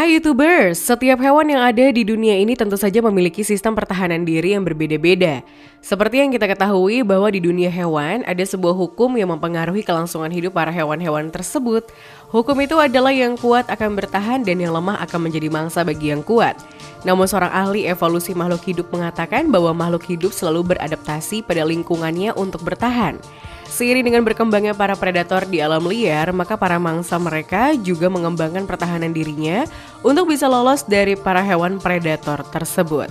Hai YouTubers, setiap hewan yang ada di dunia ini tentu saja memiliki sistem pertahanan diri yang berbeda-beda. Seperti yang kita ketahui bahwa di dunia hewan ada sebuah hukum yang mempengaruhi kelangsungan hidup para hewan-hewan tersebut. Hukum itu adalah yang kuat akan bertahan dan yang lemah akan menjadi mangsa bagi yang kuat. Namun seorang ahli evolusi makhluk hidup mengatakan bahwa makhluk hidup selalu beradaptasi pada lingkungannya untuk bertahan. Seiring dengan berkembangnya para predator di alam liar, maka para mangsa mereka juga mengembangkan pertahanan dirinya untuk bisa lolos dari para hewan predator tersebut.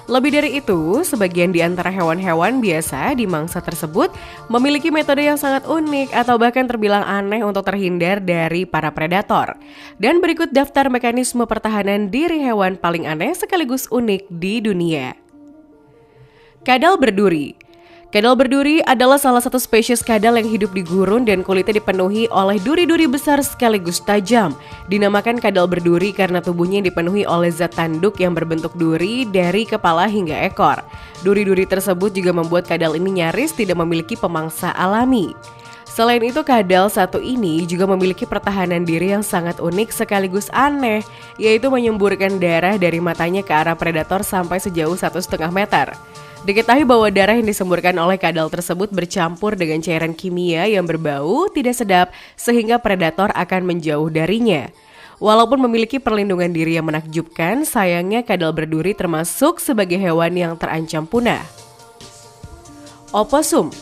Lebih dari itu, sebagian di antara hewan-hewan biasa di mangsa tersebut memiliki metode yang sangat unik atau bahkan terbilang aneh untuk terhindar dari para predator. Dan berikut daftar mekanisme pertahanan diri hewan paling aneh sekaligus unik di dunia. Kadal berduri. Kadal berduri adalah salah satu spesies kadal yang hidup di gurun dan kulitnya dipenuhi oleh duri-duri besar sekaligus tajam. Dinamakan kadal berduri karena tubuhnya dipenuhi oleh zat tanduk yang berbentuk duri dari kepala hingga ekor. Duri-duri tersebut juga membuat kadal ini nyaris tidak memiliki pemangsa alami. Selain itu, kadal satu ini juga memiliki pertahanan diri yang sangat unik sekaligus aneh, yaitu menyemburkan darah dari matanya ke arah predator sampai sejauh 1,5 meter. Diketahui bahwa darah yang disemburkan oleh kadal tersebut bercampur dengan cairan kimia yang berbau tidak sedap sehingga predator akan menjauh darinya. Walaupun memiliki perlindungan diri yang menakjubkan, sayangnya kadal berduri termasuk sebagai hewan yang terancam punah. Oposum.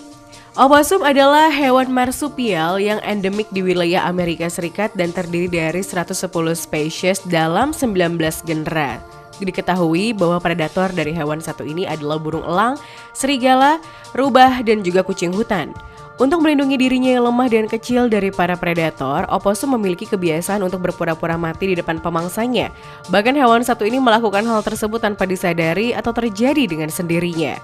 Oposum adalah hewan marsupial yang endemik di wilayah Amerika Serikat dan terdiri dari 110 spesies dalam 19 genera. Diketahui bahwa predator dari hewan satu ini adalah burung elang, serigala, rubah, dan juga kucing hutan. Untuk melindungi dirinya yang lemah dan kecil dari para predator, oposum memiliki kebiasaan untuk berpura-pura mati di depan pemangsanya. Bahkan hewan satu ini melakukan hal tersebut tanpa disadari atau terjadi dengan sendirinya.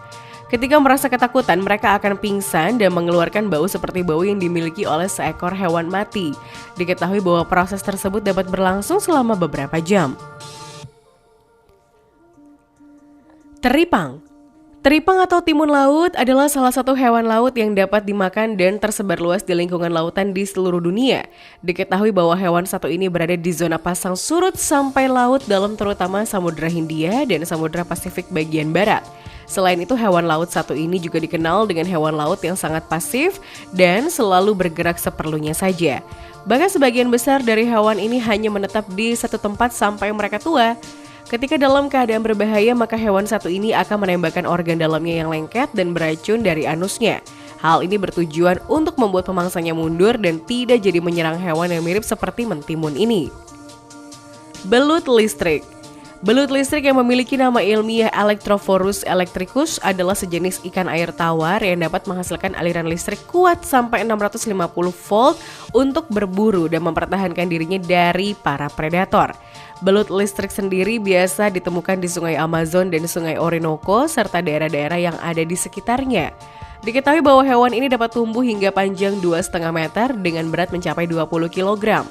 Ketika merasa ketakutan, mereka akan pingsan dan mengeluarkan bau seperti bau yang dimiliki oleh seekor hewan mati. Diketahui bahwa proses tersebut dapat berlangsung selama beberapa jam. Teripang. Teripang atau timun laut adalah salah satu hewan laut yang dapat dimakan dan tersebar luas di lingkungan lautan di seluruh dunia. Diketahui bahwa hewan satu ini berada di zona pasang surut sampai laut dalam terutama Samudra Hindia dan Samudra Pasifik bagian barat. Selain itu, hewan laut satu ini juga dikenal dengan hewan laut yang sangat pasif dan selalu bergerak seperlunya saja. Bahkan sebagian besar dari hewan ini hanya menetap di satu tempat sampai mereka tua. Ketika dalam keadaan berbahaya, maka hewan satu ini akan menembakkan organ dalamnya yang lengket dan beracun dari anusnya. Hal ini bertujuan untuk membuat pemangsanya mundur dan tidak jadi menyerang hewan yang mirip seperti mentimun ini. Belut listrik. Belut listrik yang memiliki nama ilmiah Electrophorus electricus adalah sejenis ikan air tawar yang dapat menghasilkan aliran listrik kuat sampai 650 volt untuk berburu dan mempertahankan dirinya dari para predator. Belut listrik sendiri biasa ditemukan di Sungai Amazon dan Sungai Orinoco serta daerah-daerah yang ada di sekitarnya. Diketahui bahwa hewan ini dapat tumbuh hingga panjang 2,5 meter dengan berat mencapai 20 kg.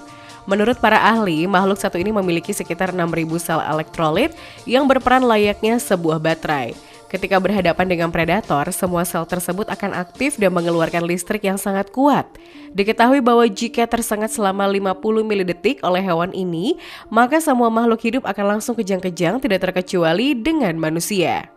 Menurut para ahli, makhluk satu ini memiliki sekitar 6.000 sel elektrolit yang berperan layaknya sebuah baterai. Ketika berhadapan dengan predator, semua sel tersebut akan aktif dan mengeluarkan listrik yang sangat kuat. Diketahui bahwa jika tersengat selama 50 milidetik oleh hewan ini, maka semua makhluk hidup akan langsung kejang-kejang tidak terkecuali dengan manusia.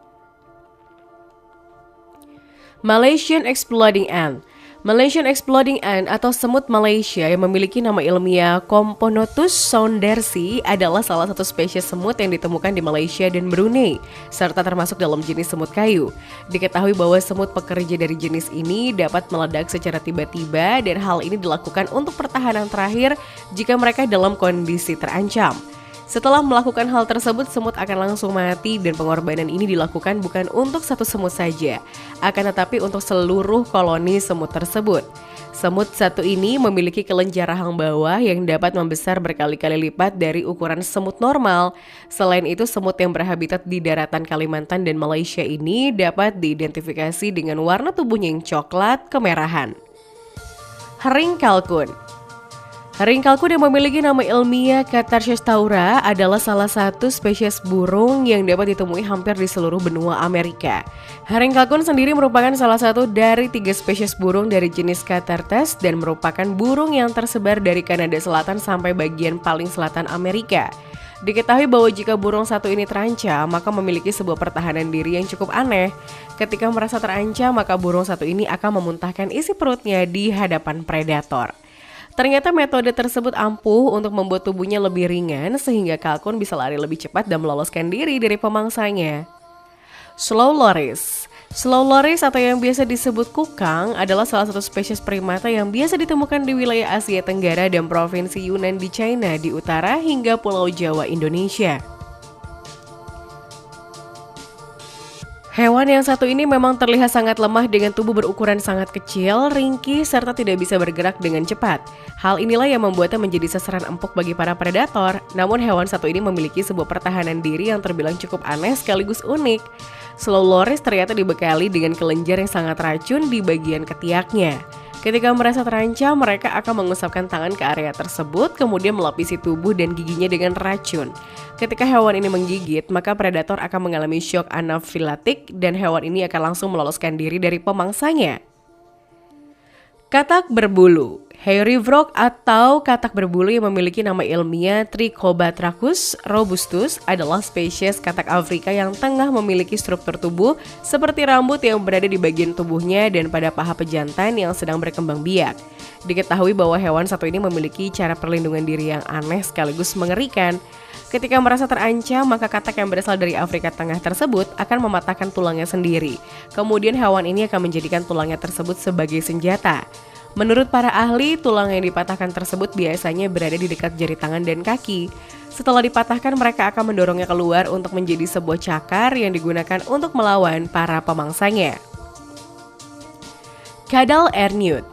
Malaysian Exploding Ant. Malaysian Exploding Ant atau semut Malaysia yang memiliki nama ilmiah Componotus saundersi adalah salah satu spesies semut yang ditemukan di Malaysia dan Brunei, serta termasuk dalam jenis semut kayu. Diketahui bahwa semut pekerja dari jenis ini dapat meledak secara tiba-tiba dan hal ini dilakukan untuk pertahanan terakhir jika mereka dalam kondisi terancam. Setelah melakukan hal tersebut, semut akan langsung mati dan pengorbanan ini dilakukan bukan untuk satu semut saja, akan tetapi untuk seluruh koloni semut tersebut. Semut satu ini memiliki kelenjar rahang bawah yang dapat membesar berkali-kali lipat dari ukuran semut normal. Selain itu, semut yang berhabitat di daratan Kalimantan dan Malaysia ini dapat diidentifikasi dengan warna tubuhnya yang coklat kemerahan. Hering kalkun. Hering kalkun yang memiliki nama ilmiah Catharsis taura adalah salah satu spesies burung yang dapat ditemui hampir di seluruh benua Amerika. Hering kalkun sendiri merupakan salah satu dari 3 spesies burung dari jenis Cathartes dan merupakan burung yang tersebar dari Kanada Selatan sampai bagian paling selatan Amerika. Diketahui bahwa jika burung satu ini terancam, maka memiliki sebuah pertahanan diri yang cukup aneh. Ketika merasa terancam, maka burung satu ini akan memuntahkan isi perutnya di hadapan predator. Ternyata metode tersebut ampuh untuk membuat tubuhnya lebih ringan sehingga kalkun bisa lari lebih cepat dan meloloskan diri dari pemangsanya. Slow loris. Slow loris atau yang biasa disebut kukang adalah salah satu spesies primata yang biasa ditemukan di wilayah Asia Tenggara dan provinsi Yunnan di China di utara hingga Pulau Jawa Indonesia. Hewan yang satu ini memang terlihat sangat lemah dengan tubuh berukuran sangat kecil, ringkih, serta tidak bisa bergerak dengan cepat. Hal inilah yang membuatnya menjadi sasaran empuk bagi para predator. Namun hewan satu ini memiliki sebuah pertahanan diri yang terbilang cukup aneh sekaligus unik. Slow loris ternyata dibekali dengan kelenjar yang sangat racun di bagian ketiaknya. Ketika merasa terancam, mereka akan mengusapkan tangan ke area tersebut, kemudian melapisi tubuh dan giginya dengan racun. Ketika hewan ini menggigit, maka predator akan mengalami syok anafilaktik dan hewan ini akan langsung meloloskan diri dari pemangsanya. Katak berbulu. Hairy frog atau katak berbulu yang memiliki nama ilmiah Trichobatrachus robustus adalah spesies katak Afrika yang tengah memiliki struktur tubuh seperti rambut yang berada di bagian tubuhnya dan pada paha pejantan yang sedang berkembang biak. Diketahui bahwa hewan satu ini memiliki cara perlindungan diri yang aneh sekaligus mengerikan. Ketika merasa terancam, maka katak yang berasal dari Afrika Tengah tersebut akan mematahkan tulangnya sendiri. Kemudian hewan ini akan menjadikan tulangnya tersebut sebagai senjata. Menurut para ahli, tulang yang dipatahkan tersebut biasanya berada di dekat jari tangan dan kaki. Setelah dipatahkan, mereka akan mendorongnya keluar untuk menjadi sebuah cakar yang digunakan untuk melawan para pemangsanya. Cadal air newt.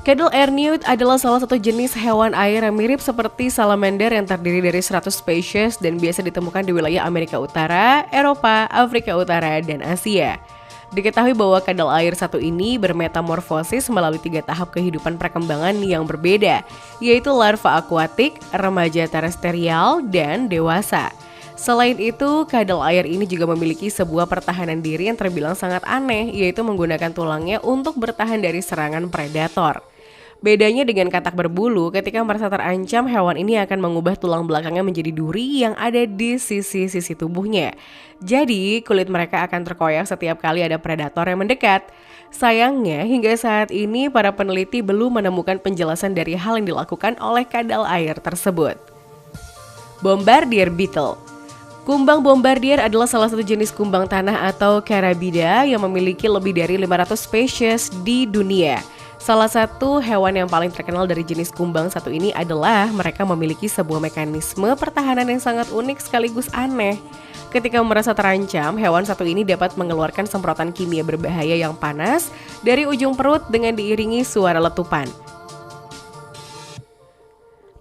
Cadal air newt adalah salah satu jenis hewan air yang mirip seperti salamander yang terdiri dari 100 spesies dan biasa ditemukan di wilayah Amerika Utara, Eropa, Afrika Utara, dan Asia. Diketahui bahwa kadal air satu ini bermetamorfosis melalui 3 tahap kehidupan perkembangan yang berbeda, yaitu larva akuatik, remaja terestrial, dan dewasa. Selain itu, kadal air ini juga memiliki sebuah pertahanan diri yang terbilang sangat aneh, yaitu menggunakan tulangnya untuk bertahan dari serangan predator. Bedanya dengan katak berbulu, ketika merasa terancam, hewan ini akan mengubah tulang belakangnya menjadi duri yang ada di sisi-sisi tubuhnya. Jadi, kulit mereka akan terkoyak setiap kali ada predator yang mendekat. Sayangnya, hingga saat ini para peneliti belum menemukan penjelasan dari hal yang dilakukan oleh kadal air tersebut. Bombardier beetle. Kumbang bombardier adalah salah satu jenis kumbang tanah atau Carabida yang memiliki lebih dari 500 spesies di dunia. Salah satu hewan yang paling terkenal dari jenis kumbang satu ini adalah mereka memiliki sebuah mekanisme pertahanan yang sangat unik sekaligus aneh. Ketika merasa terancam, hewan satu ini dapat mengeluarkan semprotan kimia berbahaya yang panas dari ujung perut dengan diiringi suara letupan.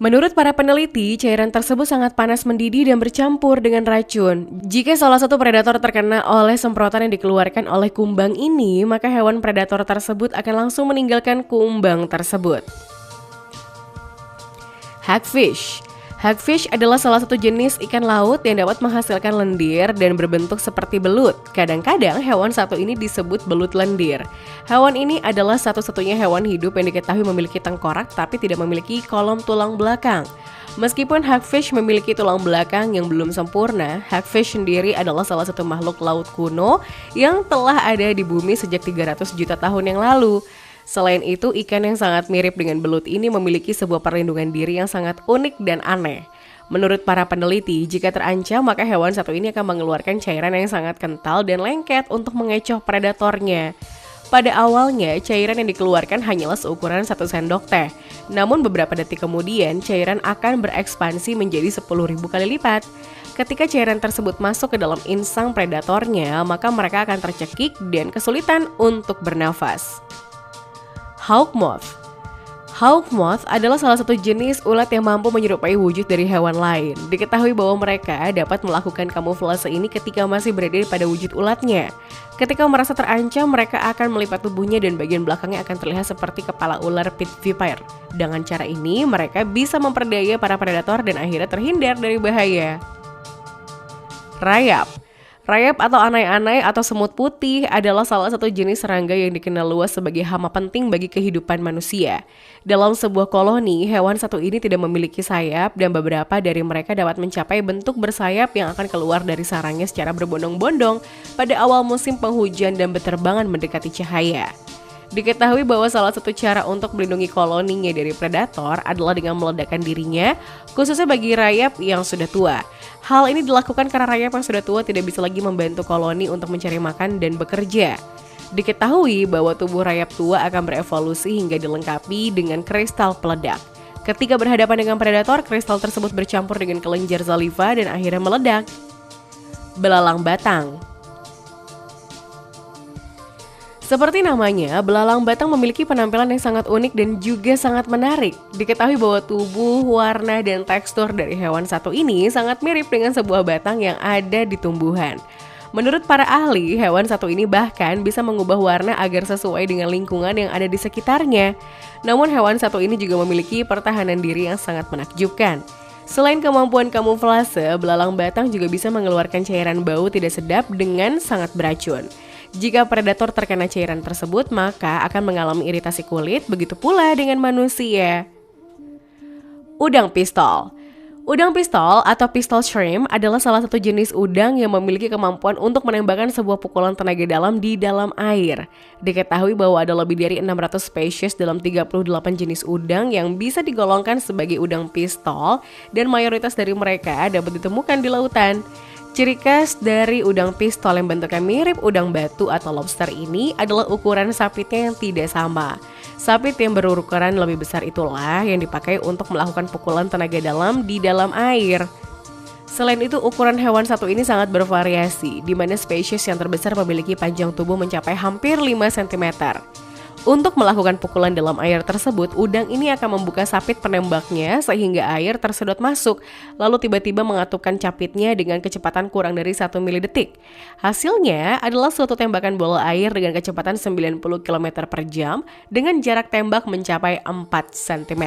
Menurut para peneliti, cairan tersebut sangat panas mendidih dan bercampur dengan racun. Jika salah satu predator terkena oleh semprotan yang dikeluarkan oleh kumbang ini, maka hewan predator tersebut akan langsung meninggalkan kumbang tersebut. Hagfish. Hagfish adalah salah satu jenis ikan laut yang dapat menghasilkan lendir dan berbentuk seperti belut. Kadang-kadang hewan satu ini disebut belut lendir. Hewan ini adalah satu-satunya hewan hidup yang diketahui memiliki tengkorak tapi tidak memiliki kolom tulang belakang. Meskipun hagfish memiliki tulang belakang yang belum sempurna, hagfish sendiri adalah salah satu makhluk laut kuno yang telah ada di bumi sejak 300 juta tahun yang lalu. Selain itu, ikan yang sangat mirip dengan belut ini memiliki sebuah perlindungan diri yang sangat unik dan aneh. Menurut para peneliti, jika terancam maka hewan satu ini akan mengeluarkan cairan yang sangat kental dan lengket untuk mengecoh predatornya. Pada awalnya, cairan yang dikeluarkan hanyalah seukuran 1 sendok teh. Namun beberapa detik kemudian, cairan akan berekspansi menjadi 10.000 kali lipat. Ketika cairan tersebut masuk ke dalam insang predatornya, maka mereka akan tercekik dan kesulitan untuk bernafas. Hawk moth. Hawk moth adalah salah satu jenis ulat yang mampu menyerupai wujud dari hewan lain. Diketahui bahwa mereka dapat melakukan kamuflase ini ketika masih berada pada wujud ulatnya. Ketika merasa terancam, mereka akan melipat tubuhnya dan bagian belakangnya akan terlihat seperti kepala ular pit viper. Dengan cara ini, mereka bisa memperdaya para predator dan akhirnya terhindar dari bahaya. Rayap. Rayap atau anai-anai atau semut putih adalah salah satu jenis serangga yang dikenal luas sebagai hama penting bagi kehidupan manusia. Dalam sebuah koloni, hewan satu ini tidak memiliki sayap dan beberapa dari mereka dapat mencapai bentuk bersayap yang akan keluar dari sarangnya secara berbondong-bondong pada awal musim penghujan dan berterbangan mendekati cahaya. Diketahui bahwa salah satu cara untuk melindungi koloninya dari predator adalah dengan meledakkan dirinya, khususnya bagi rayap yang sudah tua. Hal ini dilakukan karena rayap yang sudah tua tidak bisa lagi membantu koloni untuk mencari makan dan bekerja. Diketahui bahwa tubuh rayap tua akan berevolusi hingga dilengkapi dengan kristal peledak. Ketika berhadapan dengan predator, kristal tersebut bercampur dengan kelenjar saliva dan akhirnya meledak. Belalang batang. Seperti namanya, belalang batang memiliki penampilan yang sangat unik dan juga sangat menarik. Diketahui bahwa tubuh, warna, dan tekstur dari hewan satu ini sangat mirip dengan sebuah batang yang ada di tumbuhan. Menurut para ahli, hewan satu ini bahkan bisa mengubah warna agar sesuai dengan lingkungan yang ada di sekitarnya. Namun hewan satu ini juga memiliki pertahanan diri yang sangat menakjubkan. Selain kemampuan kamuflase, belalang batang juga bisa mengeluarkan cairan bau tidak sedap dengan sangat beracun. Jika predator terkena cairan tersebut, maka akan mengalami iritasi kulit, begitu pula dengan manusia. Udang pistol. Udang pistol atau pistol shrimp adalah salah satu jenis udang yang memiliki kemampuan untuk menembakkan sebuah pukulan tenaga dalam di dalam air. Diketahui bahwa ada lebih dari 600 spesies dalam 38 jenis udang yang bisa digolongkan sebagai udang pistol, dan mayoritas dari mereka dapat ditemukan di lautan. Ciri khas dari udang pistol yang bentuknya mirip udang batu atau lobster ini adalah ukuran sapitnya yang tidak sama. Sapit yang berukuran lebih besar itulah yang dipakai untuk melakukan pukulan tenaga dalam di dalam air. Selain itu, ukuran hewan satu ini sangat bervariasi, di mana spesies yang terbesar memiliki panjang tubuh mencapai hampir 5 cm. Untuk melakukan pukulan dalam air tersebut, udang ini akan membuka sapit penembaknya sehingga air tersedot masuk, lalu tiba-tiba mengatupkan capitnya dengan kecepatan kurang dari 1 milidetik. Hasilnya adalah suatu tembakan bola air dengan kecepatan 90 km per jam dengan jarak tembak mencapai 4 cm.